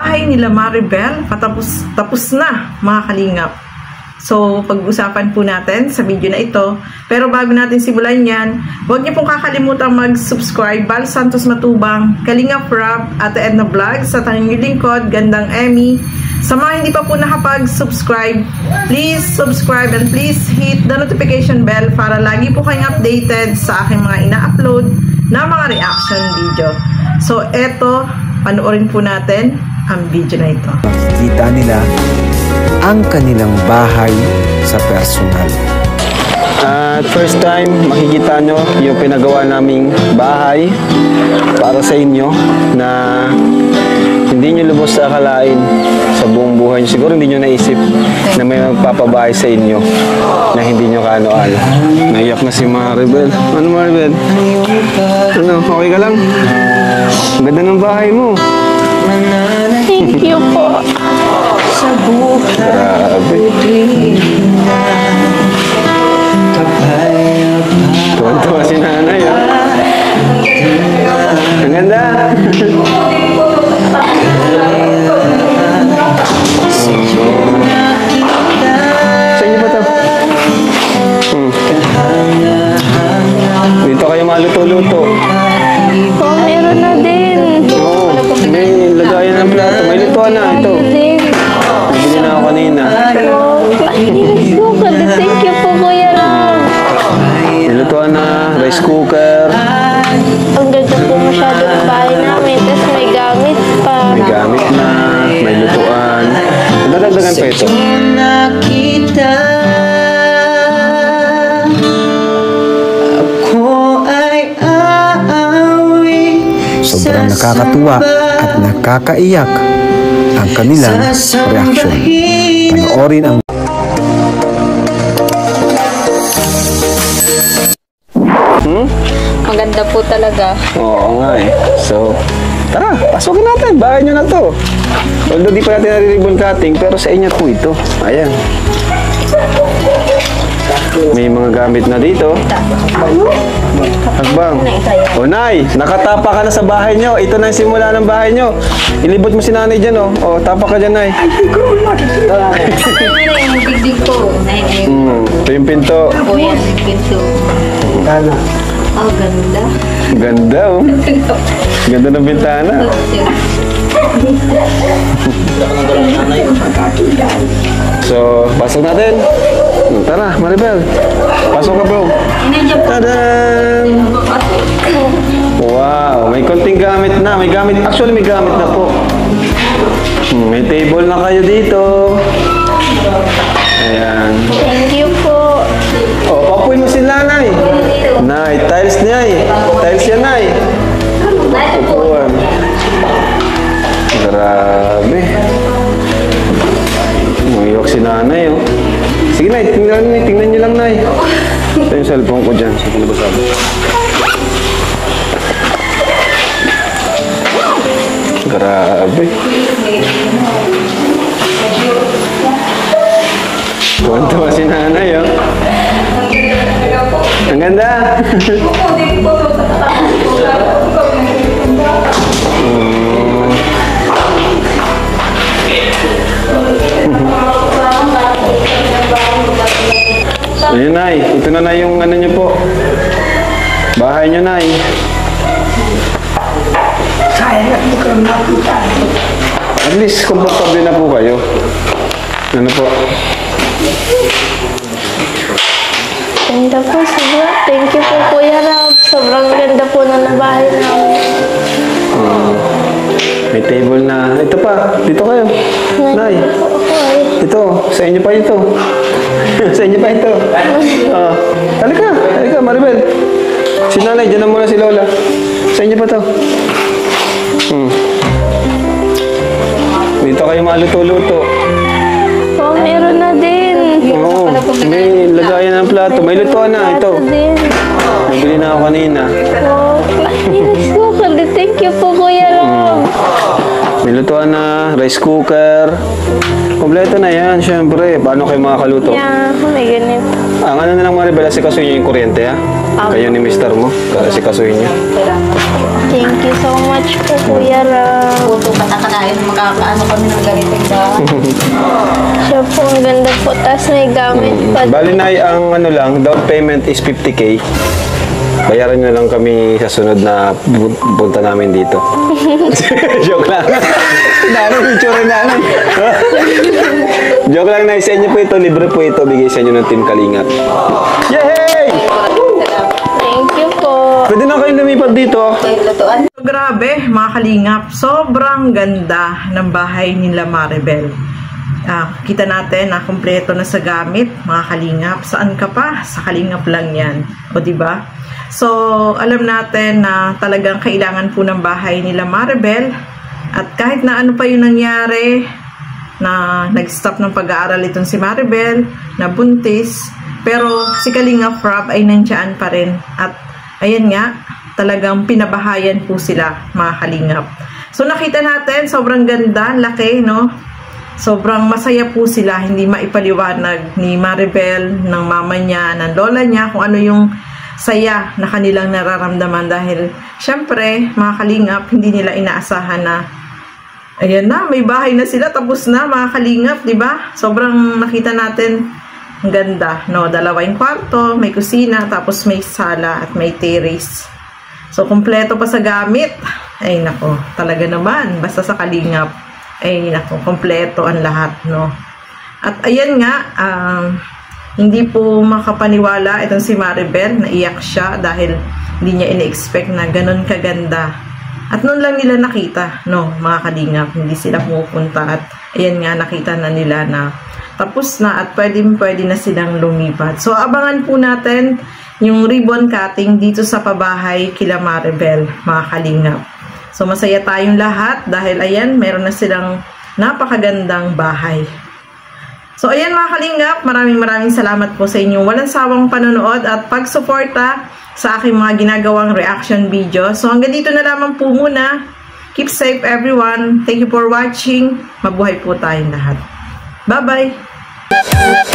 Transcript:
bahay nila Maribel, tapos na mga kalingap. So, pag-usapan po natin sa video na ito. Pero bago natin simulan yan, huwag niyo pong kakalimutan mag-subscribe. Val Santos Matubang, Kalingap Rap, Ate Edna Vlog, sa tanging lingkod, Gandang Emmy. Sa mga hindi pa po nakapag-subscribe, please subscribe and please hit the notification bell para lagi po kayong updated sa aking mga ina-upload na mga reaction video. So, eto, panoorin po natin ang video na ito. Makikita nila ang kanilang bahay sa personal. At first time, makikita nyo yung pinagawa naming bahay para sa inyo na hindi nyo lubos sa akalain sa buong buhay nyo. Siguro hindi nyo naisip na may magpapabahay sa inyo na hindi nyo kaano-ano. Naiyak na si Maribel. Ano Maribel? Ano, okay ka lang? Ang ganda ng bahay mo. Thank you po. Grabe. Tuwan-tuwa si nanay, oh. Ang ganda. Sa inyo ba ito? Dito kayo maluto-luto. Oh, meron na din. Oo, may lagayan ng plato. May lutuan na, ito. Nabili na ako kanina. Thank you po, Kuya Ram. May lutuan na, rice cooker. Ang ganda po masyado ng bahay namin. Tapos may gamit pa. May gamit na, may lutuan. Dadagdagan pa ito. Sobrang nakakatuwa at nakakaiyak ang kanilang reaksyon. Panoorin ang Maganda po talaga. Oo nga eh. So, tara, pasukin natin. Bahay nyo na to. Although di pa natin nare-ribbon cutting, pero sa inyo po ito. Ayan. May mga gamit na dito. Hagbang. O Nay, nakatapa ka na sa bahay nyo. Ito na yung simula ng bahay nyo. Ilibot mo si nanay dyan, oh. O, tapa ka dyan, Nay. Yung digdig po. Ito yung pinto. Po yan, yung pinto. Oh, ganda. Ganda, oh. Ganda ng bintana. So, pasok natin. Tara, Maribel. Pasok ka, bro. Tadaan! Wow, may konting gamit na. May gamit. Actually, may gamit na po. May table na kayo dito. Ayan. Thank you po. Oh, papuin mo si Nanay. Nay, tiles niya eh. Tiles yan, Nay. Upuan. Grabe. Umiyak si Nanay, oh. Sige, Nay. Tingnan niyo lang, Nay. Ito yung cellphone ko dyan. Sa pinabasabi. Grabe. Tuwan-tuwa si Nanay, oh. Ang ganda. Ayun, Nay. Ito na yung ano nyo po. Bahay nyo, Nay. At least, komportable na po kayo. Ano po? Ganda po, sobra. Thank you po, Kuya Ram. Sobrang ganda po na bahay namin. May table na. Ito pa. Dito kayo. Nay. Ito. Sa inyo pa ito. Sa inyo pa ito. Halika. Halika, Maribel. Si Nanay, dyan na muna si Lola. Sa inyo pa ito. Dito kayo maluto-luto. Oh, meron na din. Oo. May lagayan ng plato. May lutuan na. Ito. Nabili na ako kanina. Oh, thank you po, Kuya Ram. May lutuan na. Rice cooker. Kompleto na yan, syempre. Paano kayo makakaluto? Yeah, may ganito. Ang ano na lang, Maribel, asikasuhin niyo yung kuryente, ha? Kayo ni mister mo. Asikasuhin niyo. Thank you so much po, Kuya Rab. Puto ka nakakain, makakaano kami ng ganitong bahay. Siya po, ang ganda po. Tapos may gamit pa. Bali na ang ano lang, down payment is 50K. Bayaran nyo lang kami sa sunod na punta namin dito. Joke lang. Dami picture namin. Joke lang na sa inyo po ito. Libre po ito. Bigay sa inyo ng Team Kalingap. Yay! Thank you po. Pwede na kayong lumipat dito. Lutuan. So, grabe, mga kalingap. Sobrang ganda ng bahay nila Maribel. Kita natin na kumpleto na sa gamit, mga kalingap. Saan ka pa? Sa kalingap lang yan. O, diba? So, alam natin na talagang kailangan po ng bahay nila Maribel. At kahit na ano pa yung nangyari, na nag-stop ng pag-aaral itong si Maribel, na buntis, pero si Kalingap Rab ay nandiyan pa rin. At ayan nga, talagang pinabahayan po sila, mga kalingap. So, nakita natin, sobrang ganda, laki, no? Sobrang masaya po sila, hindi maipaliwanag ni Maribel, ng mama niya, ng lola niya, kung ano yung saya na kanilang nararamdaman dahil syempre, mga kalingap, hindi nila inaasahan na ayan na, may bahay na sila, tapos na, mga kalingap, di ba? Sobrang nakita natin, ang ganda, no? 2 kwarto, may kusina, tapos may sala at may terrace. So, kumpleto pa sa gamit. Ay, nako, talaga naman, basta sa kalingap, ay, nako, kumpleto ang lahat, no? At ayan nga, hindi po makapaniwala itong si Maribel, naiyak siya dahil hindi niya ini-expect na ganun kaganda. At noon lang nila nakita, no, mga kalingap, hindi sila pumupunta at ayan nga, nakita na nila na tapos na at pwede na silang lumipat. So, abangan po natin yung ribbon cutting dito sa pabahay kila Maribel, mga kalingap. So, masaya tayong lahat dahil ayan, meron na silang napakagandang bahay. So, ayan mga kalingap, maraming salamat po sa inyong walang sawang panonood at pagsuporta sa aking mga ginagawang reaction video. So, hanggang dito na lamang po muna. Keep safe everyone. Thank you for watching. Mabuhay po tayong lahat. Bye-bye!